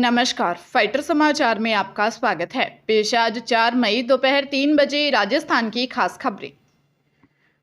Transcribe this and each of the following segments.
नमस्कार, फाइटर समाचार में आपका स्वागत है। पेश आज 4 मई दोपहर 3 बजे राजस्थान की खास खबरें।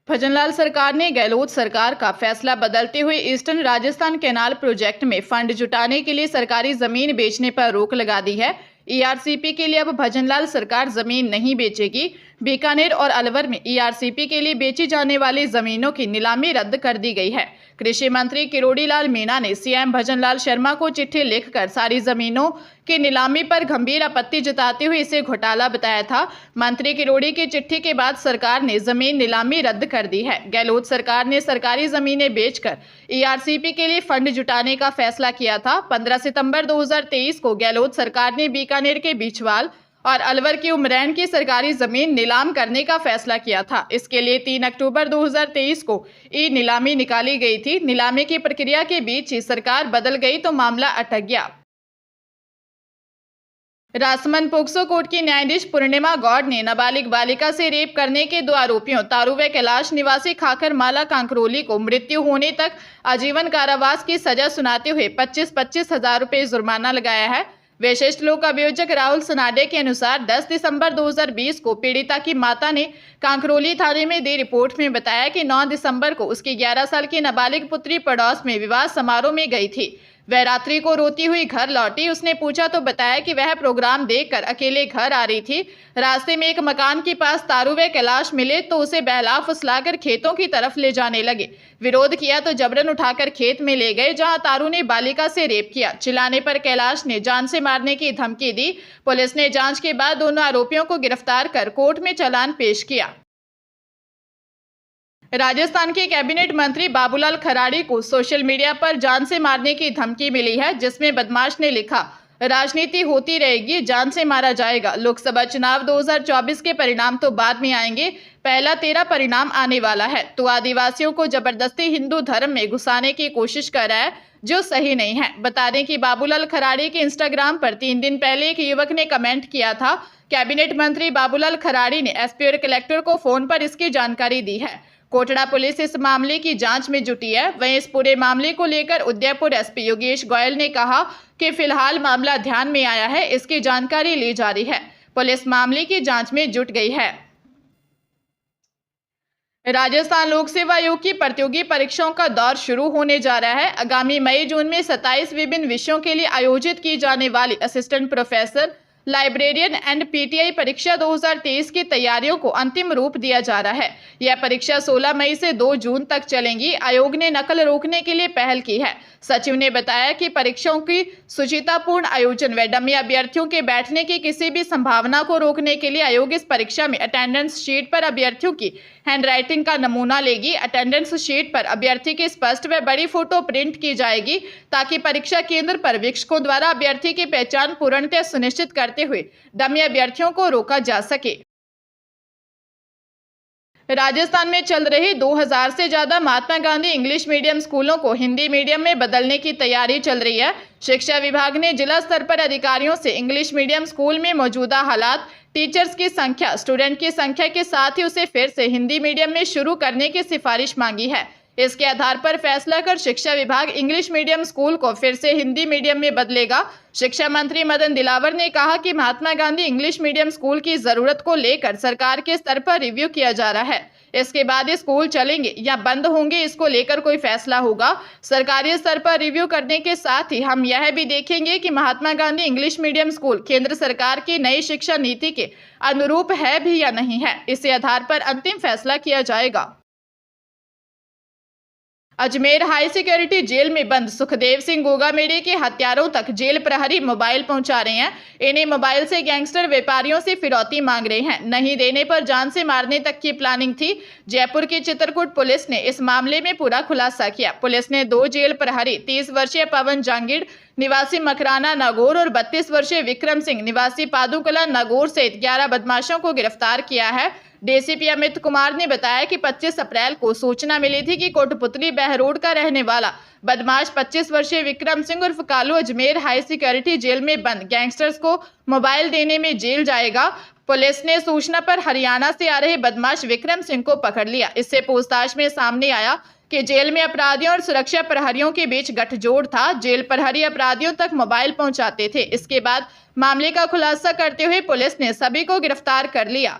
भजनलाल सरकार ने गहलोत सरकार का फैसला बदलते हुए ईस्टर्न राजस्थान कैनाल प्रोजेक्ट में फंड जुटाने के लिए सरकारी जमीन बेचने पर रोक लगा दी है। ईआरसीपी के लिए अब भजनलाल सरकार जमीन नहीं बेचेगी। बीकानेर और अलवर में ईआरसीपी के लिए बेची जाने वाली जमीनों की नीलामी रद्द कर दी गई है। कृषि मंत्री किरोड़ी लाल मीणा ने सीएम भजनलाल शर्मा को चिट्ठी लिखकर सारी जमीनों की नीलामी पर गंभीर आपत्ति जताते हुए इसे घोटाला बताया था। मंत्री किरोड़ी की चिट्ठी के बाद सरकार ने जमीन नीलामी रद्द कर दी है। गहलोत सरकार ने सरकारी जमीनें बेचकर ईआरसीपी के लिए फंड जुटाने का फैसला किया था। 15 सितंबर 2023 को गहलोत सरकार ने बीकानेर के बीछवाल और अलवर की उमरैन की सरकारी जमीन नीलाम करने का फैसला किया था। इसके लिए 3 अक्टूबर 2023 को ई नीलामी निकाली गई थी। नीलामी की प्रक्रिया के बीच ही सरकार बदल गई तो मामला अटक गया। राजसमंद पोक्सो कोर्ट की न्यायाधीश पूर्णिमा गौड़ ने नाबालिग बालिका से रेप करने के 2 आरोपियों तारू व कैलाश निवासी खाकर माला कांकरोली को मृत्यु होने तक आजीवन कारावास की सजा सुनाते हुए 25-25 हजार रुपये जुर्माना लगाया है। विशिष्ट लोक अभियोजक राहुल सनाडे के अनुसार 10 दिसंबर 2020 को पीड़िता की माता ने कांकरोली थाने में दी रिपोर्ट में बताया कि 9 दिसंबर को उसकी 11 साल की नाबालिग पुत्री पड़ोस में विवाह समारोह में गई थी। वह रात्रि को रोती हुई घर लौटी। उसने पूछा तो बताया कि वह प्रोग्राम देखकर अकेले घर आ रही थी। रास्ते में एक मकान के पास तारू व कैलाश मिले तो उसे बहला फुसलाकर खेतों की तरफ ले जाने लगे। विरोध किया तो जबरन उठाकर खेत में ले गए, जहां तारू ने बालिका से रेप किया। चिल्लाने पर कैलाश ने जान से मारने की धमकी दी। पुलिस ने जांच के बाद दोनों आरोपियों को गिरफ्तार कर कोर्ट में चालान पेश किया। राजस्थान के कैबिनेट मंत्री बाबूलाल खराड़ी को सोशल मीडिया पर जान से मारने की धमकी मिली है, जिसमें बदमाश ने लिखा, राजनीति होती रहेगी, जान से मारा जाएगा। लोकसभा चुनाव 2024 के परिणाम तो बाद में आएंगे, पहला तेरा परिणाम आने वाला है। तो आदिवासियों को जबरदस्ती हिंदू धर्म में घुसाने की कोशिश कर रहा है, जो सही नहीं है। बता दें कि बाबूलाल खराड़ी के इंस्टाग्राम पर 3 दिन पहले एक युवक ने कमेंट किया था। कैबिनेट मंत्री बाबूलाल खराड़ी ने एसपी और कलेक्टर को फोन पर इसकी जानकारी दी है। कोटड़ा पुलिस इस मामले की जांच में जुटी है। वहीं इस पूरे मामले को लेकर उदयपुर एसपी योगेश गोयल ने कहा कि फिलहाल मामला ध्यान में आया है, इसकी जानकारी ली जा रही है। पुलिस मामले की जांच में जुट गई है। राजस्थान लोक सेवा आयोग की प्रतियोगी परीक्षाओं का दौर शुरू होने जा रहा है। आगामी मई जून में 27 विभिन्न विषयों के लिए आयोजित की जाने वाली assistant professor, librarian and PTI परीक्षा 2023 की तैयारियों को अंतिम रूप दिया जा रहा है। यह परीक्षा 16 मई से 2 जून तक चलेंगी। आयोग ने नकल रोकने के लिए पहल की है। सचिव ने बताया कि परीक्षाओं की सुचितापूर्ण आयोजन व डमी अभ्यर्थियों के बैठने की किसी भी संभावना को रोकने के लिए आयोग इस परीक्षा में अटेंडेंस शीट पर अभ्यर्थियों की हैंडराइटिंग का नमूना लेगी। अटेंडेंस शीट पर अभ्यर्थी की स्पष्ट व बड़ी फोटो प्रिंट की जाएगी, ताकि परीक्षा केंद्र पर वीक्षकों द्वारा अभ्यर्थी की पहचान पूर्णतः सुनिश्चित करते हुए डमी अभ्यर्थियों को रोका जा सके। राजस्थान में चल रही 2000 से ज्यादा महात्मा गांधी इंग्लिश मीडियम स्कूलों को हिंदी मीडियम में बदलने की तैयारी चल रही है। शिक्षा विभाग ने जिला स्तर पर अधिकारियों से इंग्लिश मीडियम स्कूल में मौजूदा हालात, टीचर्स की संख्या, स्टूडेंट की संख्या के साथ ही उसे फिर से हिंदी मीडियम में शुरू करने की सिफारिश मांगी है। इसके आधार पर फैसला कर शिक्षा विभाग इंग्लिश मीडियम स्कूल को फिर से हिंदी मीडियम में बदलेगा। शिक्षा मंत्री मदन दिलावर ने कहा कि Mahatma Gandhi English medium school की जरूरत को लेकर सरकार के स्तर पर रिव्यू किया जा रहा है। इसके बाद ये स्कूल चलेंगे या बंद होंगे, इसको लेकर कोई फैसला होगा। सरकारी स्तर पर रिव्यू करने के साथ ही हम यह भी देखेंगे कि Mahatma Gandhi English medium school केंद्र सरकार की नई शिक्षा नीति के अनुरूप है भी या नहीं है। इसी आधार पर अंतिम फैसला किया जाएगा। अजमेर हाई सिक्योरिटी जेल में बंद सुखदेव सिंह गोगामेड़ी के हत्यारों तक जेल प्रहरी मोबाइल पहुंचा रहे हैं। इन्हें मोबाइल से गैंगस्टर व्यापारियों से फिरौती मांग रहे हैं। नहीं देने पर जान से मारने तक की प्लानिंग थी। जयपुर की चित्रकूट पुलिस ने इस मामले में पूरा खुलासा किया। पुलिस ने 2 जेल प्रहरी 30 वर्षीय पवन जांगिड़ निवासी मकराना नागौर और 32 वर्षीय विक्रम सिंह निवासी पादुकला नागौर सहित 11 बदमाशों को गिरफ्तार किया है। डीसीपी अमित कुमार ने बताया कि 25 अप्रैल को सूचना मिली थी कि कोटपुतली बहरोड का रहने वाला बदमाश 25 वर्षीय विक्रम सिंह उर्फ Kalu Ajmer high security jail में बंद गैंगस्टर्स को मोबाइल देने में जेल जाएगा। पुलिस ने सूचना पर हरियाणा से आ रहे बदमाश विक्रम सिंह को पकड़ लिया। इससे पूछताछ में सामने आया कि जेल में अपराधियों और सुरक्षा प्रहरियों के बीच गठजोड़ था। जेल प्रहरी अपराधियों तक मोबाइल पहुंचाते थे। इसके बाद मामले का खुलासा करते हुए पुलिस ने सभी को गिरफ्तार कर लिया।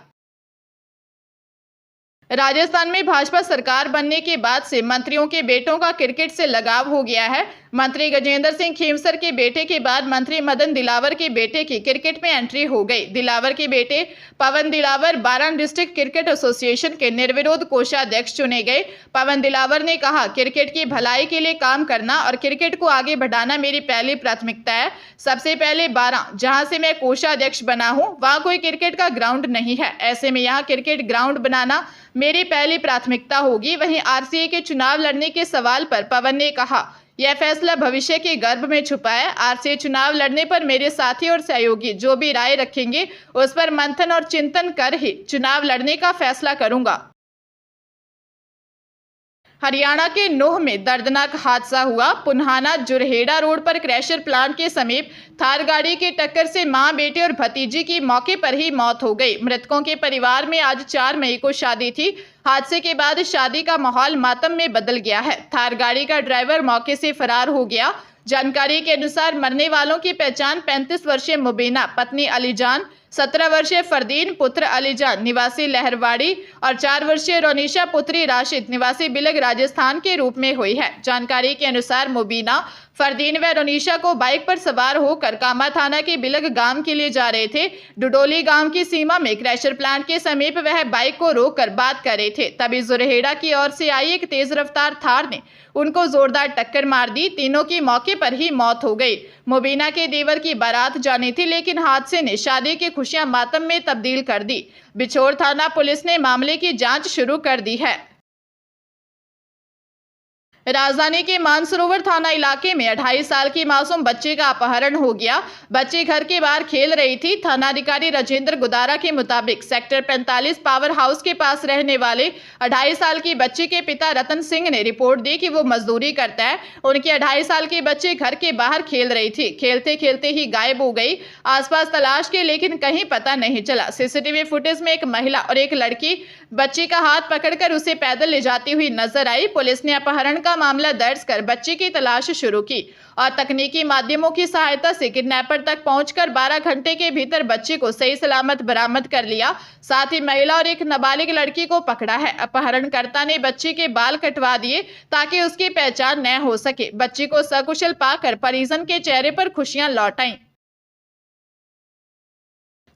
राजस्थान में भाजपा सरकार बनने के बाद से मंत्रियों के बेटों का क्रिकेट से लगाव हो गया है। मंत्री गजेंद्र सिंह खेमसर के बेटे के बाद मंत्री मदन दिलावर के बेटे की क्रिकेट में एंट्री हो गई। दिलावर के बेटे Pawan Dilawar Baran district cricket association के निर्विरोध कोषाध्यक्ष चुने गए। पवन दिलावर ने कहा, क्रिकेट की भलाई के लिए काम करना और क्रिकेट को आगे बढ़ाना मेरी पहली प्राथमिकता है। सबसे पहले बारां, जहां से मैं कोषाध्यक्ष बना हूं, वहां कोई क्रिकेट का ग्राउंड नहीं है। ऐसे में यहाँ क्रिकेट ग्राउंड बनाना मेरी पहली प्राथमिकता होगी। वहीं आरसीए के चुनाव लड़ने के सवाल पर पवन ने कहा, यह फैसला भविष्य के गर्भ में छुपा है। आरसीए चुनाव लड़ने पर मेरे साथी और सहयोगी जो भी राय रखेंगे उस पर मंथन और चिंतन कर ही चुनाव लड़ने का फैसला करूंगा। हरियाणा के नूह में दर्दनाक हादसा हुआ। पुन्हाना जुरहेड़ा रोड पर क्रैशर प्लांट के समीप थार गाड़ी की टक्कर से मां, बेटे और भतीजी की मौके पर ही मौत हो गई। मृतकों के परिवार में आज 4 मई को शादी थी। हादसे के बाद शादी का माहौल मातम में बदल गया है। थार गाड़ी का ड्राइवर मौके से फरार हो गया। जानकारी के अनुसार मरने वालों की पहचान 35 वर्षीय मुबीना, पत्नी अलीजान, 17 वर्षीय फरदीन, पुत्र अलीजान निवासी लहरवाड़ी और 4 वर्षीय रोनिशा, पुत्री राशिद निवासी बिलग राजस्थान के रूप में हुई है। जानकारी के अनुसार मुबीना, फरदीन व रोनिशा को बाइक पर सवार होकर कामा थाना के बिलग गांव के लिए जा रहे थे। डुडोली गांव की सीमा में क्रैशर प्लांट के समीप वह बाइक को रोककर बात कर रहे थे। तभी जुरहेड़ा की ओर से आई एक तेज रफ्तार थार ने उनको जोरदार टक्कर मार दी। तीनों की मौके पर ही मौत हो गई। मुबीना के देवर की बारात जानी थी, लेकिन हादसे ने शादी की खुशियां मातम में तब्दील कर दी। बिछोर थाना पुलिस ने मामले की जांच शुरू कर दी है। राजधानी के मानसरोवर थाना इलाके में 2.5 साल की मासूम बच्चे का अपहरण हो गया। बच्ची घर के बाहर खेल रही थी। थानाधिकारी राजेंद्र गुदारा के मुताबिक सेक्टर 45 पावर हाउस के पास रहने वाले 2.5 साल की बच्ची के पिता रतन सिंह ने रिपोर्ट दी कि वो मजदूरी करता है। उनकी 2.5 साल की बच्ची घर के बाहर खेल रही थी। खेलते खेलते ही गायब हो गई। आसपास तलाश की, लेकिन कहीं पता नहीं चला। सीसीटीवी फुटेज में एक महिला और एक लड़की बच्ची का हाथ पकड़कर उसे पैदल ले जाती हुई नजर आई। पुलिस ने अपहरण का मामला दर्ज कर बच्ची की तलाश शुरू की और तकनीकी माध्यमों की सहायता से किडनैपर तक पहुंचकर 12 घंटे के भीतर बच्ची को सही सलामत बरामद कर लिया। साथ ही महिला और एक नाबालिग लड़की को पकड़ा है। अपहरणकर्ता ने बच्ची के बाल कटवा दिए ताकि उसकी पहचान न हो सके। बच्ची को सकुशल पाकर परिजन के चेहरे पर खुशियां लौट आईं।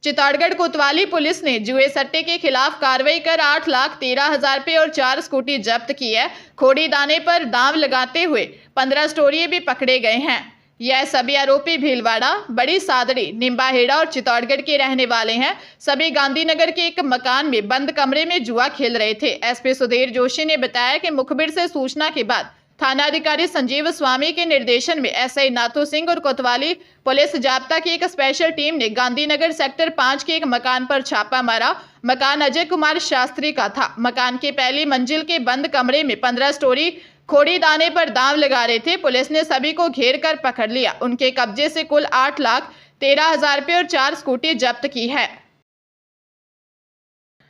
चित्तौड़गढ़ कोतवाली पुलिस ने जुए सट्टे के खिलाफ कार्रवाई कर 8,13,000 रुपये और 4 स्कूटी जब्त की है। खोड़ी दाने पर दांव लगाते हुए 15 स्टोरिये भी पकड़े गए हैं। यह सभी आरोपी भीलवाड़ा, बड़ी सादड़ी, निम्बाहेड़ा और चित्तौड़गढ़ के रहने वाले हैं। सभी गांधीनगर के एक मकान में बंद कमरे में जुआ खेल रहे थे। एसपी सुधीर जोशी ने बताया कि मुखबिर से सूचना के बाद थानाधिकारी संजीव स्वामी के निर्देशन में एसआई नाथू सिंह और कोतवाली पुलिस जाब्ता की एक स्पेशल टीम ने गांधीनगर सेक्टर 5 के एक मकान पर छापा मारा। मकान अजय कुमार शास्त्री का था। मकान के पहली मंजिल के बंद कमरे में 15 स्टोरी खोड़ी दाने पर दांव लगा रहे थे। पुलिस ने सभी को घेर कर पकड़ लिया। उनके कब्जे से कुल 8,13,000 रुपये और 4 स्कूटी जब्त की है।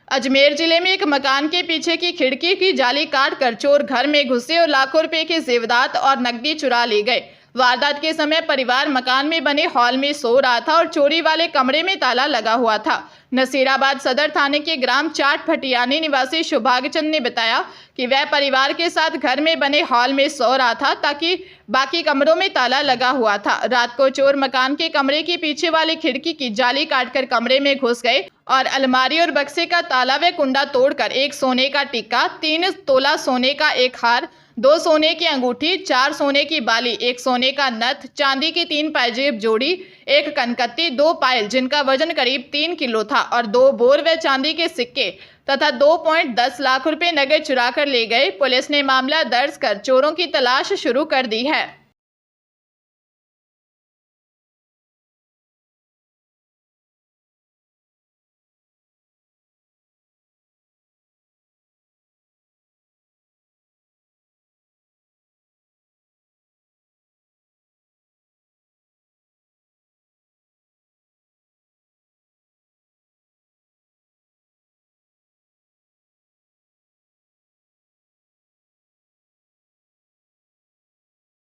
अजमेर जिले में एक मकान के पीछे की खिड़की की जाली काटकर चोर घर में घुसे और लाखों रुपए के जेवरात और नकदी चुरा ले गए। वारदात के समय परिवार मकान में बने हॉल में सो रहा था और चोरी वाले कमरे में ताला लगा हुआ था। नसीराबाद सदर थाने के ग्राम चाट फटियानी निवासी सौभाग्यचंद ने बताया कि वह परिवार के साथ घर में बने हॉल में सो रहा था ताकि बाकी कमरों में ताला लगा हुआ था। रात को चोर मकान के कमरे के पीछे वाली खिड़की की जाली काटकर कमरे में घुस गए और अलमारी और बक्से का ताला व कुंडा तोड़कर एक सोने का टिक्का, 3 तोला सोने का एक हार, 2 सोने की अंगूठी, 4 सोने की बाली, 1 सोने का नथ, चांदी की 3 पायजेब जोड़ी, 1 कनकत्ती, 2 पायल जिनका वजन करीब 3 किलो था और 2 बोर व चांदी के सिक्के तथा 2.10 लाख रुपए नगद चुरा कर ले गए। पुलिस ने मामला दर्ज कर चोरों की तलाश शुरू कर दी है।